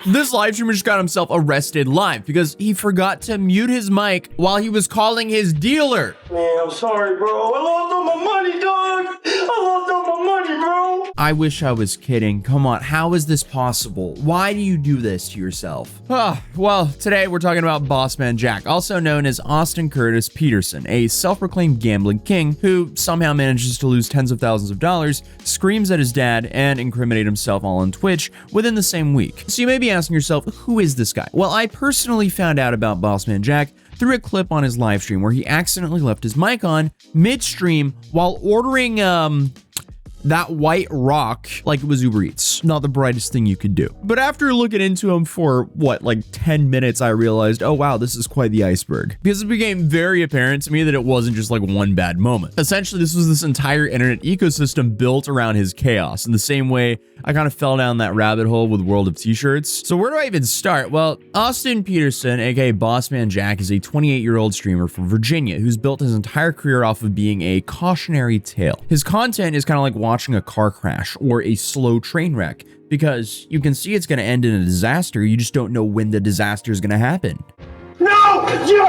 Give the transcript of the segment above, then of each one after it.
This live streamer just got himself arrested live because he forgot to mute his mic while he was calling his dealer. Man, I'm sorry, bro. I lost all my money, dog. I lost all my money, bro. I wish I was kidding. Come on, how is this possible? Why do you do this to yourself? Well, today we're talking about Bossman Jack, also known as Austin Curtis Peterson, a self-proclaimed gambling king who somehow manages to lose tens of thousands of dollars, screams at his dad, and incriminate himself all on Twitch within the same week. So you may be asking yourself, who is this guy? Well, I personally found out about Bossman Jack through a clip on his live stream where he accidentally left his mic on midstream while ordering that white rock like it was Uber Eats. Not the brightest thing you could do. But after looking into him for what, like 10 minutes, I realized, oh wow, this is quite the iceberg. Because it became very apparent to me that it wasn't just like one bad moment. Essentially, this was this entire internet ecosystem built around his chaos. In the same way, I kind of fell down that rabbit hole with World of T-shirts. So where do I even start? Well, Austin Peterson, aka Bossman Jack, is a 28-year-old streamer from Virginia who's built his entire career off of being a cautionary tale. His content is kind of like watching a car crash or a slow train wreck, because you can see it's going to end in a disaster, you just don't know when the disaster is going to happen. No! Yo!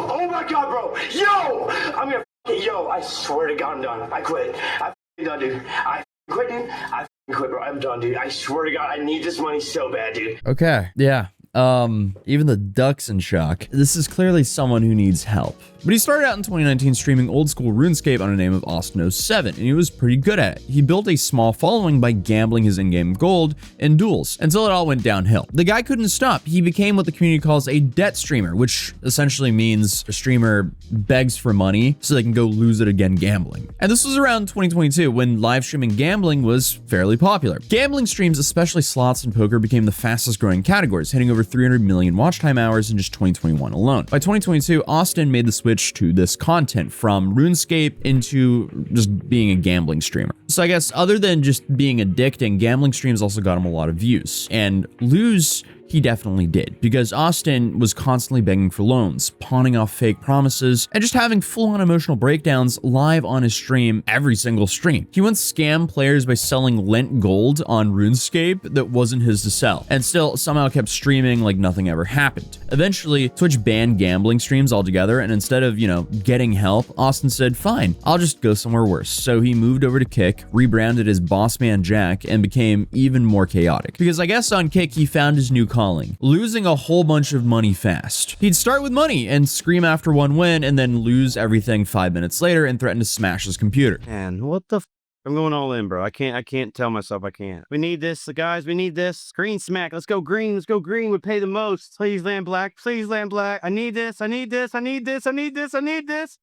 Oh my God, bro! Yo! I'm gonna I swear to God, I'm done. I quit. I'm done, dude. I quit, dude. I quit, bro. I'm done, dude. I swear to God, I need this money so bad, dude. Okay, yeah. Even the duck's in shock. This is clearly someone who needs help. But he started out in 2019 streaming old school RuneScape under the name of Austin07, and he was pretty good at it. He built a small following by gambling his in-game gold in duels until it all went downhill. The guy couldn't stop. He became what the community calls a debt streamer, which essentially means a streamer begs for money so they can go lose it again gambling. And this was around 2022 when live streaming gambling was fairly popular. Gambling streams, especially slots and poker, became the fastest growing categories, hitting over 300 million watch time hours in just 2021 alone. By 2022, Austin made the switch to this content from RuneScape into just being a gambling streamer. So I guess other than just being addicting, gambling streams also got him a lot of views. And lose, he definitely did, because Austin was constantly begging for loans, pawning off fake promises, and just having full-on emotional breakdowns live on his stream every single stream. He once scammed players by selling lent gold on RuneScape that wasn't his to sell, and still somehow kept streaming like nothing ever happened. Eventually, Twitch banned gambling streams altogether, and instead of, getting help, Austin said, fine, I'll just go somewhere worse. So he moved over to Kick, rebranded as Bossman Jack, and became even more chaotic. Because I guess on Kick, he found his new calling, losing a whole bunch of money fast. He'd start with money and scream after one win and then lose everything 5 minutes later and threaten to smash his computer. Man, what the I'm going all in, bro. I can't tell myself I can't. We need this, guys. We need this. Green smack. Let's go green. Let's go green would pay the most. Please land black. Please land black. I need this. I need this. I need this. I need this. I need this.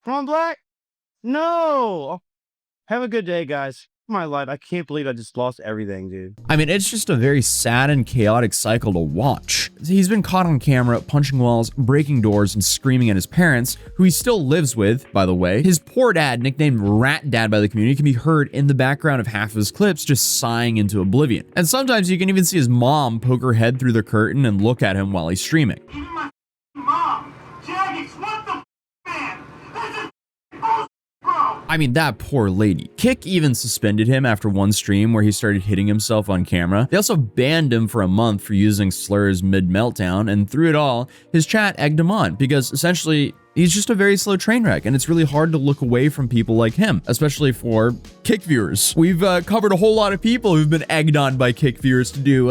Come on, black. No. Have a good day, guys. My life. I can't believe I just lost everything, dude. I mean, it's just a very sad and chaotic cycle to watch. He's been caught on camera, punching walls, breaking doors, and screaming at his parents, who he still lives with, by the way. His poor dad, nicknamed Rat Dad by the community, can be heard in the background of half of his clips just sighing into oblivion. And sometimes you can even see his mom poke her head through the curtain and look at him while he's streaming. Even my mom, Jaggix, what the man? This is bullshit, bro. I mean, that poor lady. Kick even suspended him after one stream where he started hitting himself on camera. They also banned him for a month for using slurs mid-meltdown, and through it all, his chat egged him on, because essentially, he's just a very slow train wreck, and it's really hard to look away from people like him, especially for Kick viewers. We've covered a whole lot of people who've been egged on by Kick viewers to do,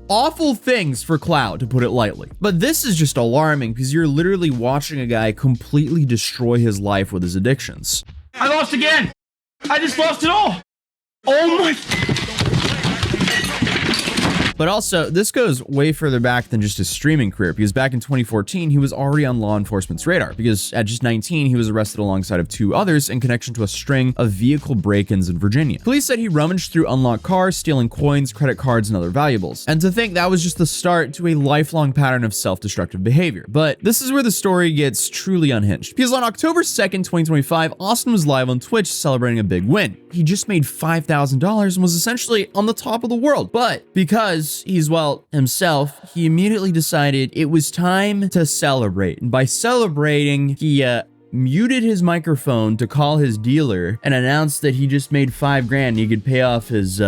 awful things for clout, to put it lightly. But this is just alarming, because you're literally watching a guy completely destroy his life with his addictions. I lost again. I just lost it all. Oh my. But also, this goes way further back than just his streaming career, because back in 2014, he was already on law enforcement's radar, because at just 19, he was arrested alongside of 2 others in connection to a string of vehicle break-ins in Virginia. Police said he rummaged through unlocked cars, stealing coins, credit cards, and other valuables. And to think that was just the start to a lifelong pattern of self-destructive behavior. But this is where the story gets truly unhinged, because on October 2nd, 2025, Austin was live on Twitch celebrating a big win. He just made $5,000 and was essentially on the top of the world. But because he's, well, himself, he immediately decided it was time to celebrate. And by celebrating, he muted his microphone to call his dealer and announced that he just made $5 grand and he could pay off his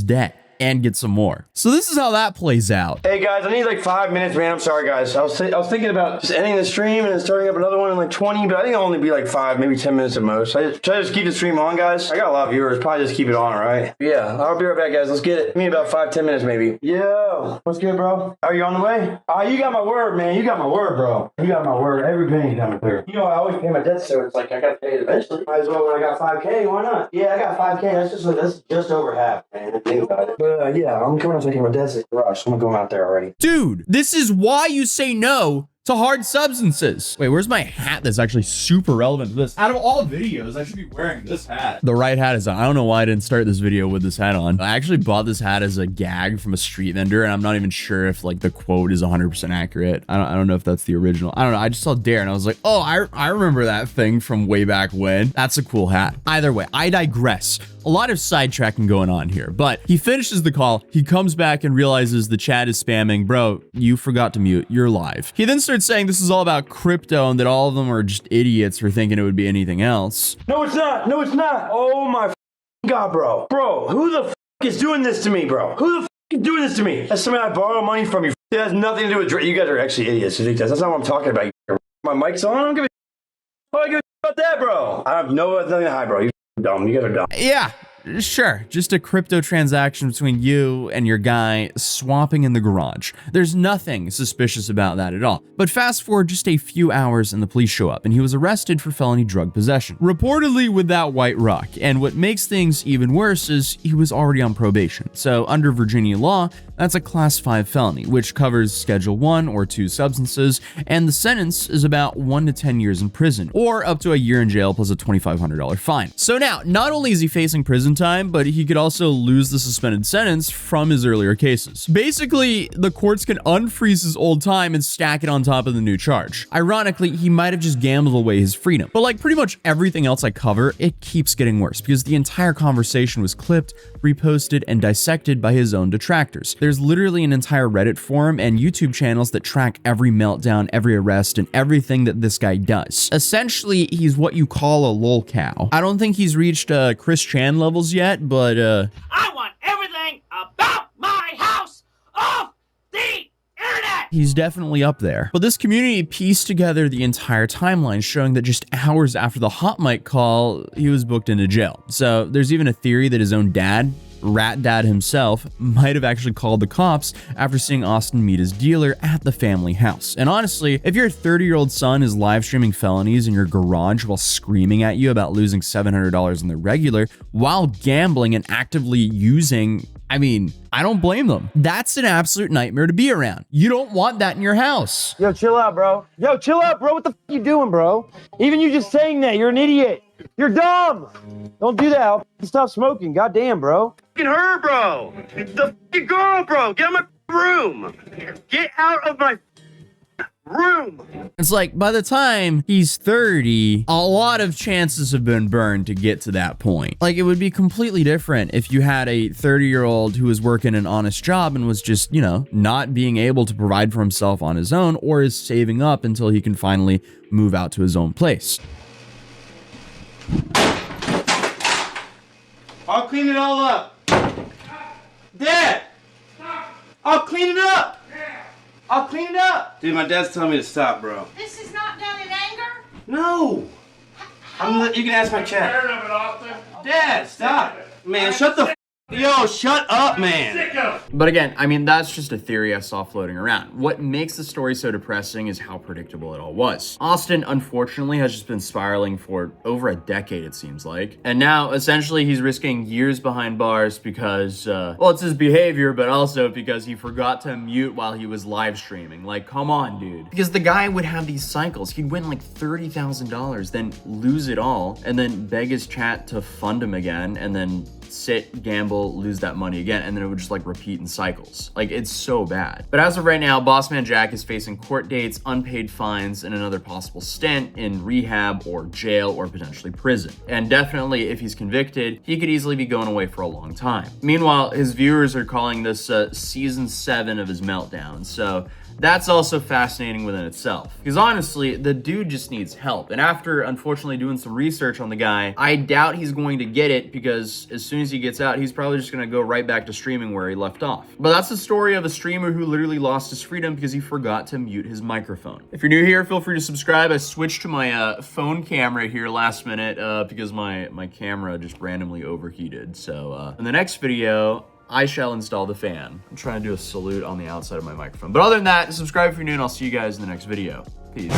debt. and get some more. So this is how that plays out. Hey guys, I need like 5 minutes, man. I'm sorry, guys. I was thinking about just ending the stream and then starting up another one in like 20, but I think I'll only be like 5, maybe 10 minutes at most. Should I just keep the stream on, guys? I got a lot of viewers. Probably just keep it on, all right? Yeah, I'll be right back, guys. Let's get it. Give me about 5, 10 minutes, maybe. Yo, what's good, bro? Are you on the way? You got my word, man. You got my word, bro. You got my word. Every penny coming through. You know, I always pay my debt, so it's like I got to pay it eventually. Might as well when I got 5K. Why not? Yeah, I got 5K. That's just over half, man. Think about it. But yeah, I'm coming up taking my dad's garage. So I'm going out there already. Dude, this is why you say no to hard substances. Wait, where's my hat that's actually super relevant to this? Out of all videos, I should be wearing this hat. The right hat is on. I don't know why I didn't start this video with this hat on. I actually bought this hat as a gag from a street vendor, and I'm not even sure if like the quote is 100% accurate. I don't know if that's the original. I don't know. I just saw Dare and I was like, oh, I remember that thing from way back when. That's a cool hat. Either way, I digress. A lot of sidetracking going on here, but he finishes the call. He comes back and realizes the chat is spamming. Bro, you forgot to mute. You're live. He then starts saying this is all about crypto and that all of them are just idiots for thinking it would be anything else. No, it's not. No, it's not. Oh my God, bro. Bro, who the is doing this to me, bro? Who the is doing this to me? That's somebody I borrow money from you. It has nothing to do with you guys are actually idiots. That's not what I'm talking about. My mic's on. I don't give a what do I give a about that, bro? I have nothing to hide, bro. You dumb. You guys are dumb. Yeah. Sure, just a crypto transaction between you and your guy swapping in the garage. There's nothing suspicious about that at all. But fast forward just a few hours and the police show up and he was arrested for felony drug possession, reportedly with that white rock. And what makes things even worse is he was already on probation. So under Virginia law, that's a class 5 felony, which covers Schedule 1 or 2 substances, and the sentence is about 1 to 10 years in prison, or up to a year in jail plus a $2,500 fine. So now, not only is he facing prison time, but he could also lose the suspended sentence from his earlier cases. Basically, the courts can unfreeze his old time and stack it on top of the new charge. Ironically, he might have just gambled away his freedom. But like pretty much everything else I cover, it keeps getting worse because the entire conversation was clipped, reposted, and dissected by his own detractors. There's literally an entire Reddit forum and YouTube channels that track every meltdown, every arrest, and everything that this guy does. Essentially, he's what you call a lolcow. I don't think he's reached Chris Chan levels yet, but I want everything about my house off the internet! He's definitely up there. But this community pieced together the entire timeline, showing that just hours after the hot mic call, he was booked into jail. So there's even a theory that his own dad, Rat Dad himself, might have actually called the cops after seeing Austin meet his dealer at the family house. And honestly, if your 30-year-old son is live streaming felonies in your garage while screaming at you about losing $700 in the regular while gambling and actively using, I mean, I don't blame them. That's an absolute nightmare to be around. You don't want that in your house. Yo, chill out, bro. Yo, chill out, bro. What the you doing, bro? Even you just saying that, you're an idiot. You're dumb. Don't do that. I'll stop smoking. Goddamn, bro. Her, bro. The girl, bro. Get out of my room. Get out of my room. It's like by the time he's 30, a lot of chances have been burned to get to that point. Like it would be completely different if you had a 30-year-old who was working an honest job and was just, you know, not being able to provide for himself on his own or is saving up until he can finally move out to his own place. I'll clean it all up. Dad! I'll clean it up! I'll clean it up! Dude, my dad's telling me to stop, bro. This is not done in anger? No! You can ask my chat. Dad, stop! Man, shut the Yo, shut up, man. But again, I mean, that's just a theory I saw floating around. What makes the story so depressing is how predictable it all was. Austin, unfortunately, has just been spiraling for over a decade, it seems like. And now, essentially, he's risking years behind bars because, well, it's his behavior, but also because he forgot to mute while he was live streaming. Like, come on, dude. Because the guy would have these cycles. He'd win like $30,000, then lose it all, and then beg his chat to fund him again, and then sit, gamble, lose that money again, and then it would just like repeat in cycles. Like, it's so bad. But as of right now, Bossman Jack is facing court dates, unpaid fines, and another possible stint in rehab or jail or potentially prison. And definitely, if he's convicted, he could easily be going away for a long time. Meanwhile, his viewers are calling this season 7 of his meltdown. So That's also fascinating within itself. Because honestly, the dude just needs help. And after, unfortunately, doing some research on the guy, I doubt he's going to get it because as soon as he gets out, he's probably just going to go right back to streaming where he left off. But that's the story of a streamer who literally lost his freedom because he forgot to mute his microphone. If you're new here, feel free to subscribe. I switched to my phone camera here last minute because my camera just randomly overheated. So in the next video, I shall install the fan. I'm trying to do a salute on the outside of my microphone. But other than that, subscribe if you're new, and I'll see you guys in the next video. Peace.